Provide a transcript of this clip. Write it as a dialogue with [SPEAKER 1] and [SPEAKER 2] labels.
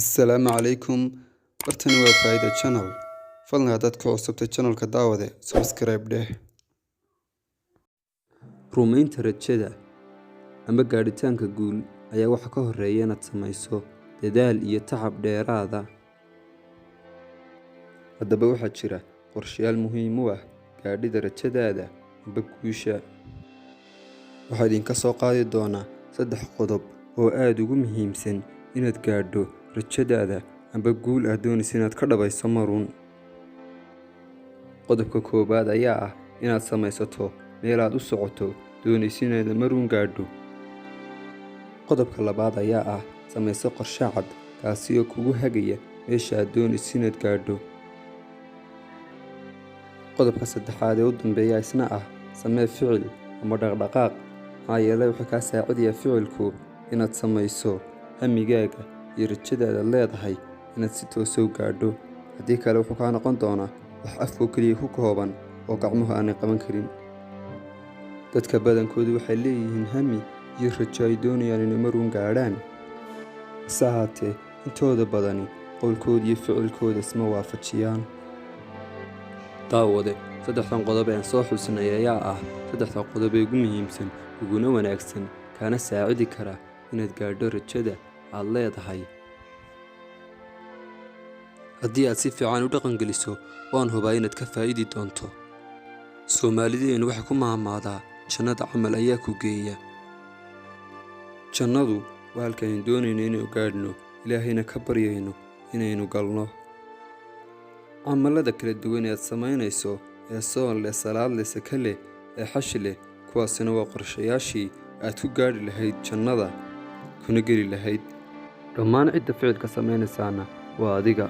[SPEAKER 1] Assalaamu calaykum. Bartani waa Faa'iido Channel. Fadlan haddaad ku cusubtay channelka daawade, subscribe dheh.
[SPEAKER 2] Rumaynta rajada ama gaadhitaanka guul ayaa waxa ka horreeya inaad samayso dadaal iyo tacab dheeraad ah. Haddaba waxaa jira qorshayaal muhiim u ah gaadhida rajadaada amba guusha. Waxaa idinka soo qaadi doonaa 3 qodob oo aad ugu muhiimsan inaad gaadho rajadaada amba guul aad doonayso inaad ka dhabayso marun. Qodobka koowaad ayaa ah inaad samaysato meel aad u socoto doonayso inaad marun gaadho. Qodobka labaad ayaa ah samayso qorshe cad kaasi oo kugu hagaya meesha aad doonayso inaad gaadho. Qodobka saddexaad ee u dambeeya isna ah samee ficil ama dhaqdhaqaaq, maxaa yeelay wuxuu kaa saacidayaa ficilku inaad samayso hamigaaga iyo rajadaada leedahay inaad si toos ah u gaadho. Haddii kale wuxuu kaa noqon doonaa wax afka keliya ku kooban oo gacmuhu aanay qaban karin. Dadka badankoodu waxay leeyihiin hami iyo rajo ay doonayaan inay marun gaadhaan, hase ahaatee intooda badani qowlkooda iyo ficilkooda isma waafajiyaan. Daawade, 3 qodob ee aan soo xusnay ayaa ah 3 qodob ee ugu muhiimsan uguna wanaagsan kaana saacidi kara inaad gaadho rajada aad leedahay. Haddii aad si fiican u dhaqangeliso, waan hubaa inaad ka faa'iidi doonto. Soomaalideenu waxay ku maamaadaa jannada camal ayaa ku geeya. Jannadu waa halka aynu doonayno inaynu gaadhno, ilaahayna ka baryayno inaynu galno. Camalada kala duwan ee aad samaynayso ee soon leh, salaad leh, saka leh, ee xashi leh, kuwaasina waa qorshayaashii aad ku gaadhi lahayd jannada kuna geli lahayd. Dhammaan cidda ficilka samaynaysaana waa adiga.